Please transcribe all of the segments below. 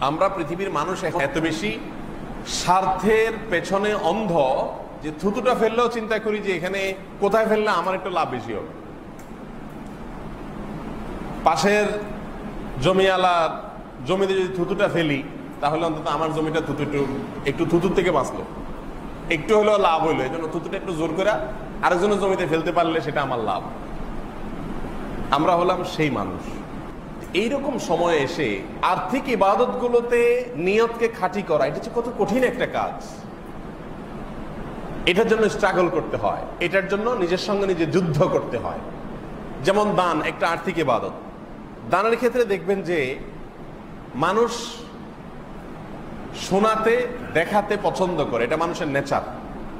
আমরা পৃথিবীর মানুষ এখন এত বেশি স্বার্থের পেছনে অন্ধ যে থুতুটা ফেললেও চিন্তা করি যে এখানে কোথায় ফেললে আমার একটু লাভ বেশি হবে। পাশের জমিওয়ালার জমিতে যদি থুতুটা ফেলি তাহলে অন্তত আমার জমিটা একটু থুতুর থেকে বাঁচলো, একটু হলেও লাভ হইলো। এই জন্য থুতুটা একটু জোর করে আরেকজনের জমিতে ফেলতে পারলে সেটা আমার লাভ। আমরা হলাম সেই মানুষ। এইরকম সময় এসে আর্থিক ইবাদতগুলোতে নিয়তকে খাঁটি করা, এটা হচ্ছে কত কঠিন একটা কাজ। এটার জন্য স্ট্রাগল করতে হয়, এটার জন্য নিজের সঙ্গে নিজে যুদ্ধ করতে হয়। যেমন দান একটা আর্থিক ইবাদত। দানের ক্ষেত্রে দেখবেন যে মানুষ শোনাতে দেখাতে পছন্দ করে, এটা মানুষের নেচার।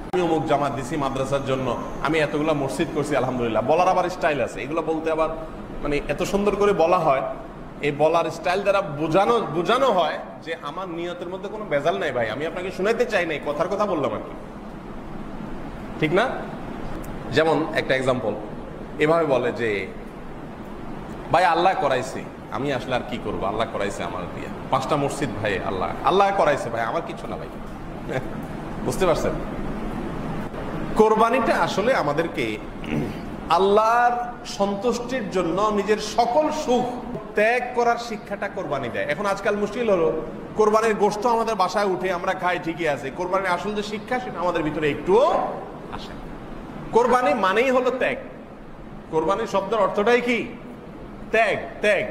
আমি অমুক জামাত দিছি মাদ্রাসার জন্য, আমি এতগুলো মসজিদ করছি আলহামদুলিল্লাহ। বলার আবার স্টাইল আছে, এগুলো বলতে আবার মানে এত সুন্দর করে বলা হয়। এই বলার স্টাইল দ্বারা বোঝানো হয় যে আমার নিয়তের মধ্যে কোনো ভেজাল নাই ভাই, আমি আপনাকে শুনাইতে চাই নাই, কথার কথা বললাম আর কি, ঠিক না? যেমন একটা এক্সাম্পল এভাবে বলে যে ভাই আল্লাহ করাইছে, আমি আসলে আর কি করবো, আল্লাহ করাইছে আমার দিয়ে 5টা মসজিদ, ভাই আল্লাহ করাইছে ভাই, আমার কিছু না ভাই। বুঝতে পারছেন? কোরবানিটা আসলে আমাদেরকে আল্লাহর সন্তুষ্টির জন্য নিজের সকল সুখ ত্যাগ করার শিক্ষাটা কোরবানি দেয়। এখন আজকাল মুশকিল হলো কোরবানির গোশত আমাদের বাসায় উঠে আমরা খাই, ঠিকই আছে, কোরবানির আসল যে শিক্ষা সেটা আমাদের ভিতরে একটুও আসে। কোরবানি মানেই হলো ত্যাগ। কোরবানির শব্দের অর্থটাই কি? ত্যাগ। ত্যাগ।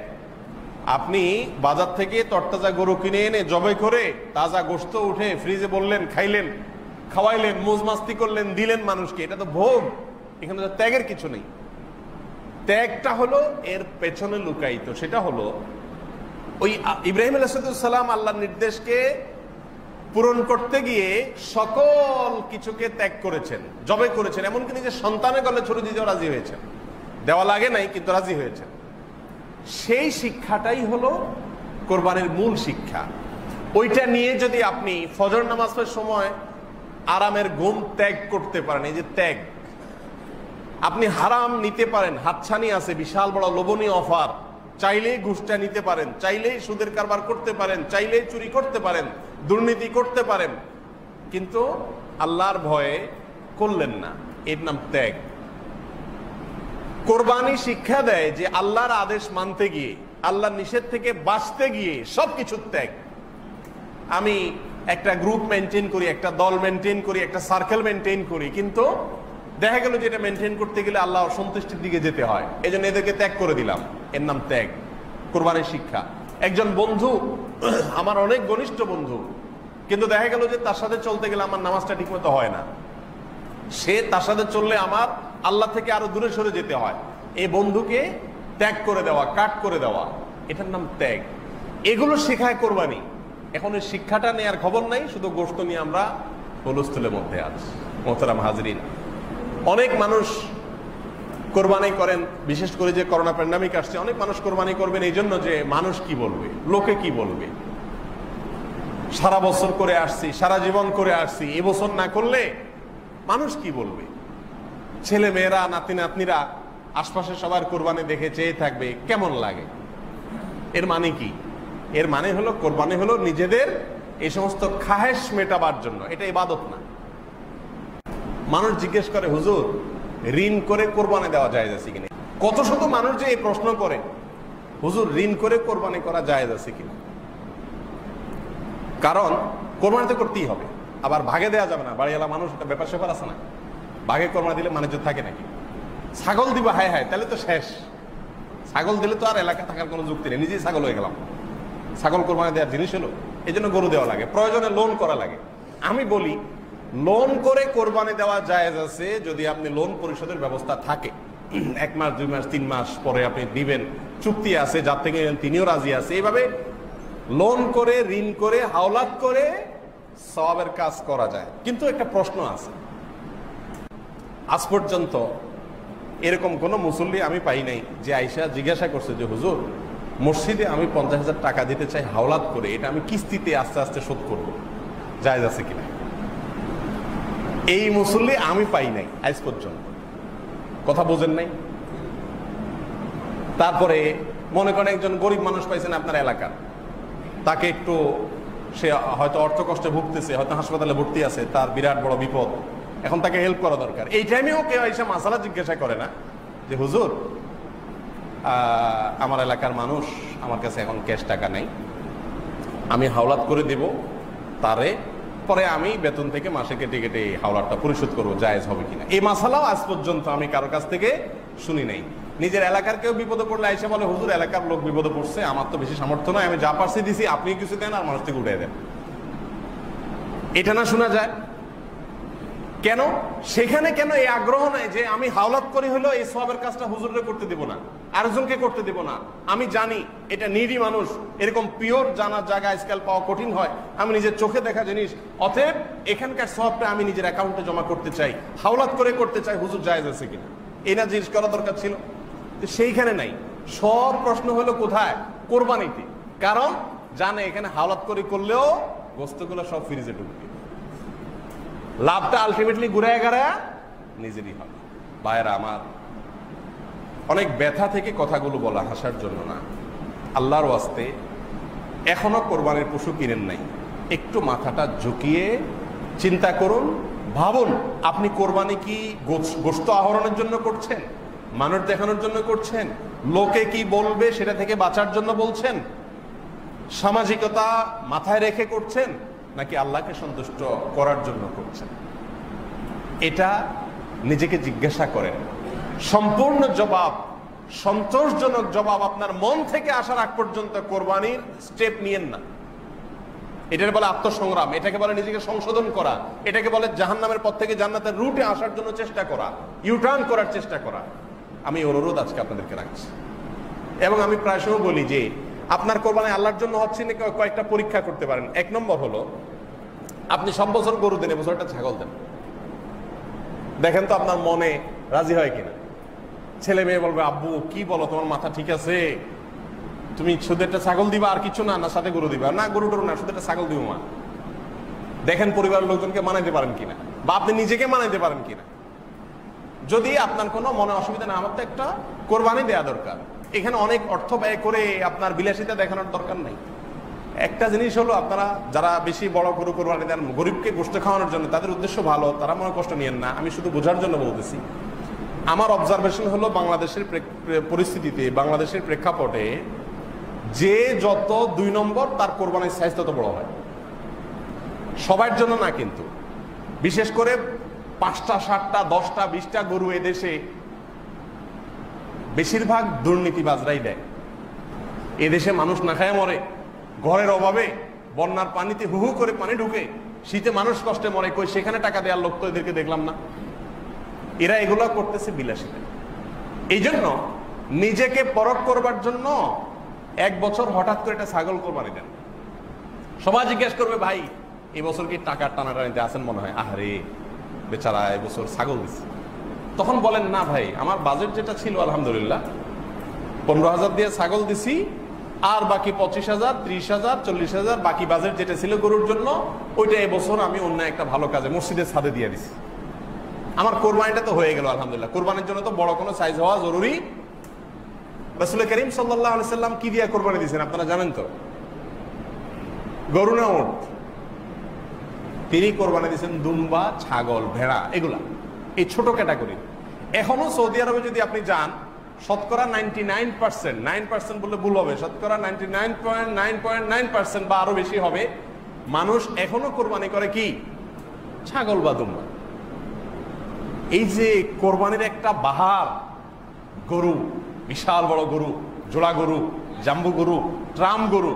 আপনি বাজার থেকে তরতাজা গরু কিনে এনে জবাই করে তাজা গোশত উঠে ফ্রিজে বললেন, খাইলেন, খাওয়াইলেন, মৌজমাস্তি করলেন, দিলেন মানুষকে, এটা তো ভোগ। এখানে তো ত্যাগের কিছু নেই। ত্যাগটা হলো এর পেছনে লুকায়িত। সেটা হলো ওই ইব্রাহিম আলাইহিস সালাম আল্লাহর নির্দেশকে পূরণ করতে গিয়ে সকল কিছুকে ত্যাগ করেছেন, জবাই করেছেন, এমনকি নিজের সন্তানের গলে ছুরি দিতেও রাজি হয়েছেন। দেওয়া লাগে নাই কিন্তু রাজি হয়েছেন। সেই শিক্ষাটাই হলো কোরবানির মূল শিক্ষা। ওইটা নিয়ে যদি আপনি ফজর নামাজের সময় আরামের ঘুম ত্যাগ করতে পারেন, এই যে ত্যাগ, আপনি হারাম নিতে পারেন, হাতছানি আছে, বিশাল বড় লোভনীয় অফার, চাইলেই ঘুষটা নিতে পারেন, চাইলেই সুদের কারবার করতে পারেন, চাইলেই চুরি করতে পারেন, দুর্নীতি করতে পারেন, কিন্তু আল্লাহর ভয়ে করলেন না, এর নাম ত্যাগ। কোরবানি শিক্ষা দেয় যে আল্লাহর আদেশ মানতে গিয়ে, আল্লাহর নিষেধ থেকে বাঁচতে গিয়ে সবকিছু ত্যাগ। আমি একটা গ্রুপ মেনটেন করি, একটা দল মেনটেন করি, একটা সার্কেল মেনটেন করি, কিন্তু দেখা গেল যে এটা মেনটেন করতে গেলে আল্লাহ সন্তুষ্টির দিকে যেতে হয়, এই জন্য এদেরকে ত্যাগ করে দিলাম, এর নাম ত্যাগ। কোরবানির শিক্ষা। একজন বন্ধু, আমার অনেক ঘনিষ্ঠ বন্ধু, কিন্তু দেখা গেল যে তার সাথে চলতে গেলে আমার নামাজটা ঠিক মতো হয় না, সে তার সাথে চললে আমার আল্লাহ থেকে আরো দূরে সরে যেতে হয়। এই বন্ধুকে ত্যাগ করে দেওয়া, কাট করে দেওয়া, এটার নাম ত্যাগ। এগুলো শেখায় কোরবানি। এখন এই শিক্ষাটা নেওয়ার খবর নাই, শুধু গোশত নিয়ে আমরা হুলস্থুলের মধ্যে আছি। মোহতারাম হাজরিন, অনেক মানুষ কোরবানি করেন, বিশেষ করে যে করোনা প্যান্ডামিক আসছে, অনেক মানুষ কোরবানি করবেন এই জন্য যে মানুষ কি বলবে, লোকে কি বলবে। সারা বছর করে আসছি, সারা জীবন করে আসছি, এবছর না করলে মানুষ কি বলবে। ছেলে মেয়েরা, নাতি নাতনিরা আশপাশে সবার কোরবানি দেখে চেয়ে থাকবে, কেমন লাগে। এর মানে কি? এর মানে হলো কোরবানি হলো নিজেদের এই সমস্ত খাহেশ মেটাবার জন্য, এটা ইবাদত না। মানুষ জিজ্ঞেস করে, হুজুর ঋণ করে কোরবানি দেওয়া জায়েজ আছে কিনা? কত শত মানুষ যে এই প্রশ্ন করে, হুজুর ঋণ করে কোরবানি করা জায়েজ আছে কিনা? কারণ কোরবানি তো করতেই হবে, আবার ভাগে দেওয়া যাবে না। বাড়িওয়ালা মানুষ, একটা ব্যাপার স্যাপার আছে না, ভাগে কোরবানি দিলে মানুষ থাকে নাকি? ছাগল দিব, হায় হায়, তাহলে তো শেষ। ছাগল দিলে তো আর এলাকা থাকার কোনো যুক্তি নেই, নিজেই ছাগল হয়ে গেলাম। ছাগল কোরবানি দেওয়ার জিনিস হলো, এই জন্য গরু দেওয়া লাগে, প্রয়োজনে লোন করা লাগে। আমি বলি লোন করে কোরবানি দেওয়া জায়েজ আছে যদি আপনি লোন পরিশোধের ব্যবস্থা থাকে। 1 মাস 2 মাস 3 মাস পরে আপনি দিবেন, চুক্তি আছে, যার থেকে তিনিও রাজি আছে। এইভাবে লোন করে, ঋণ করে, হাওলাত করে সওয়াবের কাজ করা যায়। কিন্তু একটা প্রশ্ন আছে, আজ পর্যন্ত এরকম কোন মুসল্লি আমি পাই নাই যে আয়েশা জিজ্ঞাসা করছে যে হুজুর মসজিদে আমি 50,000 টাকা দিতে চাই হাওলাত করে, এটা আমি কিস্তিতে আস্তে আস্তে শোধ করব, জায়েজ আছে কিনা? এই মুসল্লি আমি পাই নাই আজ পর্যন্ত। কথা বোঝেন নাই? তারপরে মনে করেন একজন গরিব মানুষ পাইছেন আপনার এলাকার, তাকে একটু, সে হয়তো অর্থ কষ্টে ভুগতেছে, হয়তো হাসপাতালে ভর্তি আছে, তার বিরাট বড় বিপদ, এখন তাকে হেল্প করা দরকার। এই টাইমেও কেউ এসে মাসালা জিজ্ঞাসা করে না যে হুজুর আমার এলাকার মানুষ, আমার কাছে এখন ক্যাশ টাকা নেই, আমি হাওলাত করে দেব তারে, পরে আমি বেতন থেকে মাসে কেটে কেটে হাওলাতটা পরিশোধ করবো, জায়েজ হবে কিনা। এই মাসালাও আজ পর্যন্ত আমি কারোর কাছ থেকে শুনি নাই। নিজের এলাকার কেউ বিপদে পড়লে এসে বলে হুজুর এলাকার লোক বিপদে পড়ছে, আমার তো বেশি সামর্থ্য নয়, আমি যা পারছি দিছি, আপনি কিছু দেন আর মানুষ থেকে উঠে দেন, এটা না শোনা যায় কেন? সেখানে কেন এই আগ্রহ নাই যে আমি হাওলাত করি হলো এই সওয়াবের কাজটা হুজুরে করতে দিব না, আরেকজনকে করতে দিব না, আমি জানি এটা নিডি মানুষ, এরকম পিওর জানার জায়গা আজকাল পাওয়া কঠিন হয়, আমি নিজের চোখে দেখা জিনিস, অতএব এখানকার সওয়াবটা আমি নিজের অ্যাকাউন্টে জমা করতে চাই, হাওলাত করে করতে চাই, হুজুর জায়েজ আছে কিনা, এই না জিজ্ঞেস করা দরকার ছিল। সেইখানে নাই, সব প্রশ্ন হলো কোথায়? কোরবানিতে। কারণ জানে এখানে হাওলাত করে করলেও গোস্তগুলো সব ফ্রিজে ঢুকবে, লাভটা আলটিমেটলি ঘুরে গেড়া নিজেরই হবে। ভাইয়েরা আমার, অনেক ব্যথা থেকে কথাগুলো বলা, হাসার জন্য না, আল্লাহর ওয়াস্তে এখনো কোরবানির পশু কিনেন নাই, একটু মাথাটা ঝুঁকিয়ে চিন্তা করুন, ভাবুন আপনি কোরবানি কি গোশত আহরণের জন্য করছেন, মানুষ দেখানোর জন্য করছেন, লোকে কি বলবে সেটা থেকে বাঁচার জন্য বলছেন, সামাজিকতা মাথায় রেখে করছেন, নাকি আল্লাহকে সন্তুষ্ট করার জন্য করছেন? এটা নিজেকে জিজ্ঞাসা করেন। সম্পূর্ণ জবাব, সন্তোষজনক জবাব আপনার মন থেকে আসার আগ পর্যন্ত কোরবানির স্টেপ নিয়েন না। এটাকে বলে আত্মসংগ্রাম, এটাকে বলে নিজেকে সংশোধন করা, এটাকে বলে জাহান্নামের পথ থেকে জান্নাতের রুটে আসার জন্য চেষ্টা করা, ইউটার্ন করার চেষ্টা করা। আমি অনুরোধ আজকে আপনাদেরকে রাখছি, এবং আমি প্রায় সময় বলি যে আপনার কোরবানি আল্লাহর জন্য হচ্ছে না, কয়েকটা পরীক্ষা করতে পারেন। এক নম্বর হলো, আপনি সব বছর গরু দেন, এবছর একটা ছাগল দেন, দেখেন তো আপনার মনে রাজি হয় কিনা। ছেলে মেয়ে বলবে আব্বু কি বলো, তোমার মাথা ঠিক আছে, তুমি শুধু একটা ছাগল দিবা আর কিছু না, না সাথে গরু দিবা? না, গরু টরু না, শুধু একটা ছাগল দিব মা। দেখেন পরিবারের লোকজনকে মানাইতে পারেন কিনা, বা আপনি নিজেকে মানাইতে পারেন কিনা। যদি আপনার কোনো মনে অসুবিধা না, আমার তো একটা কোরবানি দেয়া দরকার, এখানে অনেক অর্থ ব্যয় করে আপনার বিলাসিতা দেখানোর দরকার নাই। একটা জিনিস হলো, আপনারা যারা বেশি বড় গরু কোরবানি দেন গরিবকে গোশত খাওয়ানোর জন্য, তাদের উদ্দেশ্য ভালো, তারা মনে কষ্ট নিয়েন না, আমি শুধু বোঝার জন্য বলতেছি। আমার অবজারভেশন হলো, বাংলাদেশের পরিস্থিতিতে, বাংলাদেশের প্রেক্ষাপটে যে যত 2 নম্বর তার কোরবানির সাইজ তত বড় হয়। সবার জন্য না কিন্তু, বিশেষ করে 5টা 7টা 10টা 20টা গরু এদেশে বেশিরভাগ দুর্নীতিবাজরাই দেয়। এদেশে মানুষ না খায় মরে, ঘরের অভাবে, বন্যার পানিতে হু হু করে পানি ঢুকে, শীতে মানুষ কষ্টে মরে, কই সেখানে টাকা দেওয়ার লোক তো এদেরকে দেখলাম না। এরা এগুলো করতেছে বিলাসিতা। এই জন্য নিজেকে পরখ করবার জন্য 1 বছর হঠাৎ করে একটা ছাগল কোরবানি দেন। সবাই জিজ্ঞেস করবে ভাই এবছর কি টাকার টানাটানিতে আছেন মনে হয়, আহারে বেচারা এবছর ছাগল দিচ্ছে। তখন বলেন না ভাই, আমার বাজেট যেটা ছিল আলহামদুলিল্লাহ 15,000 দিয়ে ছাগল দিছি, আর বাকি 25,000 30,000 40,000 বাকি বাজেট যেটা ছিল গরুর জন্য, ওইটা এবছর আমি অন্য একটা ভালো কাজে মসজিদের ছাদে দিয়ে দিছি। আমার কোরবানিটা তো হয়ে গেল আলহামদুলিল্লাহ। কোরবানির জন্য তো বড় কোনো সাইজ হওয়া জরুরি। রাসূল করিম সাল্লাল্লাহু আলাইহি সাল্লাম কি দিয়ে কোরবানি দিয়েছেন আপনারা জানেন তো? গরু না উট? তিনি কোরবানি দিয়েছেন দুম্বা, ছাগল, ভেড়া, এগুলা, এই ছোট ক্যাটাগরি। এখনো সৌদি আরবে যদি আপনি যান, শতকরা 99%, 9% বললে ভুল হবে, শতকরা 99.9% বা আরো বেশি হবে, মানুষ এখনো কোরবানি করে কি? ছাগল বা দুম্বা। এই যে কোরবানির একটা বাহার, গরু, বিশাল বড় গরু, জোড়া গরু, জাম্বু গরু, ট্রাম গরু,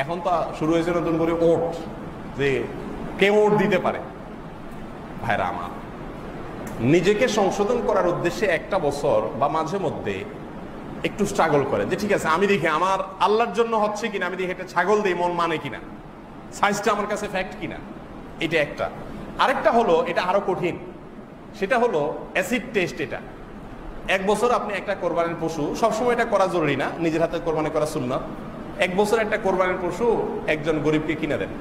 এখন তো শুরু হয়েছে নতুন করে ওট, যে কে ওট দিতে পারে। ভাইরা আমার, নিজেকে সংশোধন করার উদ্দেশ্যে একটা বছর বা মাঝে মধ্যে একটু স্ট্রাগল করেন যে ঠিক আছে আমি দেখি আমার আল্লাহর জন্য হচ্ছে কিনা, আমি দেখি একটা ছাগল দিই মন মানে কিনা, সাইজটা আমার কাছে ফ্যাক্ট কিনা। এটা একটা। আরেকটা হলো, এটা আরো কঠিন, সেটা হলো অ্যাসিড টেস্ট। এটা 1 বছর আপনি একটা কোরবানির পশু, সবসময় এটা করা জরুরি না, নিজের হাতে কোরবানি করা সুন্নাত। 1 বছর একটা কোরবানির পশু একজন গরিবকে কিনে দেন।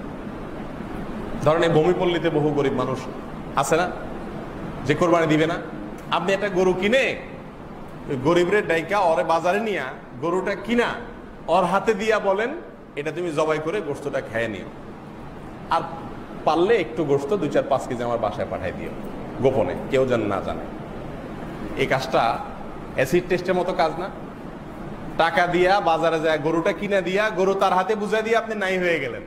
ধরেন এই ভূমিপল্লীতে বহু গরিব মানুষ আছে না, যে কোরবানি দিবে না। আপনি একটা গরু কিনে গরিবরে ডাইকা ওরে বাজারে নিয়া গরুটা কিনা ওর হাতে দিয়া বলেন এটা তুমি জবাই করে গোশতটা খেয়ে নিও, আর পারলে একটু গোশত 2-4-5 কেজি আমার বাসায় পাঠাই দিও, গোপনে, কেউ যেন না জানে। এই কাজটা অ্যাসিড টেস্টের মতো কাজ না? টাকা দিয়া বাজারে যায় গরুটা কিনে দিয়া, গরু তার হাতে বুঝাই দিয়ে আপনি নাই হয়ে গেলেন।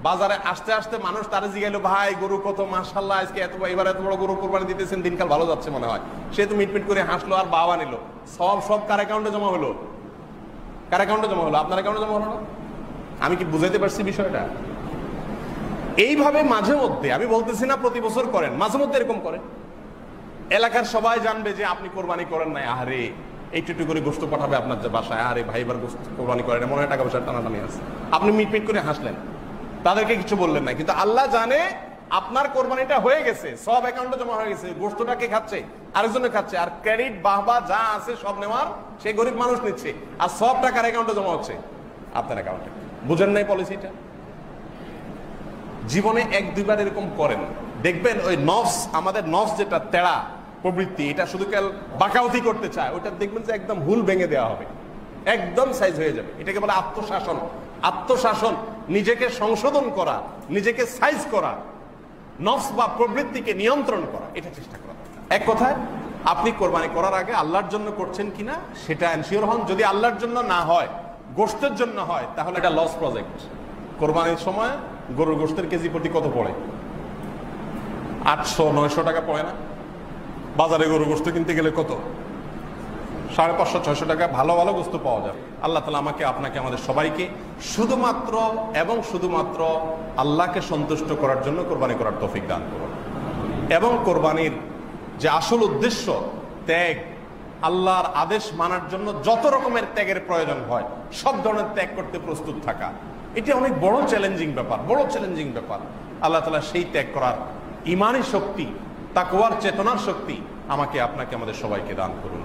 বাজারে আসতে আসতে মানুষ তারা জিগাইলো, ভাই গরু কত, মাশাআল্লাহ আজকে এবার এত বড় গরু কোরবানি দিতেছেন, দিনকাল ভালো যাচ্ছে মনে হয়। সে তো মিটমিট করে হাসলো আর বাবা নিল, সব কার অ্যাকাউন্টে জমা হলো? কার অ্যাকাউন্টে জমা হলো? আপনার অ্যাকাউন্টে জমা হলো না? আমি কি বুঝাইতে পারছি বিষয়টা? এইভাবে মাঝে মধ্যে, আমি বলতেছি না প্রতি বছর করেন, মাঝে মধ্যে এরকম করেন, এলাকার সবাই জানবে যে আপনি কোরবানি করেন নাই, আরে একটু একটু করে গোশত পাঠাবে আপনার যে বাসায়, আরে ভাই এবার গোশত কোরবানি করেন, মনে হয় টাকা পয়সার টানাটানি আছে, আপনি মিটমিট করে হাসলেন, তাদেরকে কিছু বললেন না, কিন্তু আল্লাহ জানে আপনার কোরবানিটা হয়ে গেছে, সব অ্যাকাউন্টে জমা হয়ে গেছে, গোশতটা কে খাচ্ছে? আরেকজনে খাচ্ছে, আর ক্রেডিট বাহবা যা আছে সব নেওয়ার সেই গরিব মানুষ নিচ্ছে, আর সব টাকার অ্যাকাউন্টে জমা হচ্ছে আপনার অ্যাকাউন্টে। বুঝেন নাই পলিসিটা? জীবনে 1-2 বার এরকম করেন, দেখবেন ওই নফস, আমাদের নফস যেটা তেড়া প্রবৃত্তি, এটা শুধু কেল বাঁকাউতি করতে চায়, ওটা দেখবেন যে একদম হুল ভেঙে দেওয়া হবে, একদম সাইজ হয়ে যাবে। এটাকে বলে আত্মশাসন। আত্মশাসন, নিজেকে সংশোধন করা, নিজেকে সাইজ করা, নফস বা প্রবৃত্তিকে নিয়ন্ত্রণ করা, এটা চেষ্টা করা। এক কথায়, আপনি কোরবানি করার আগে আল্লাহর জন্য করছেন কিনা সেটা এনশিওর হন। যদি আল্লাহর জন্য না হয়, গোশতের জন্য হয়, তাহলে এটা লস প্রজেক্ট। কোরবানির সময় গরুর গোশতের কেজি প্রতি কত পড়ে? 800-900 টাকা পড়ে না? বাজারে গরুর গোশত কিনতে গেলে কত? 550-600 টাকা ভালো ভালো গোশত পাওয়া যাবে। আল্লাহ তাআলা আমাকে, আপনাকে, আমাদের সবাইকে শুধুমাত্র এবং শুধুমাত্র আল্লাহকে সন্তুষ্ট করার জন্য কোরবানি করার তৌফিক দান করুন। এবং কোরবানির যে আসল উদ্দেশ্য, ত্যাগ, আল্লাহর আদেশ মানার জন্য যত রকমের ত্যাগের প্রয়োজন হয় সব ধরনের ত্যাগ করতে প্রস্তুত থাকা, এটা অনেক বড় চ্যালেঞ্জিং ব্যাপার, বড় চ্যালেঞ্জিং ব্যাপার। আল্লাহ তাআলা সেই ত্যাগ করার ঈমানী শক্তি, তাকওয়ার চেতনার শক্তি আমাকে, আপনাকে, আমাদের সবাইকে দান করুন।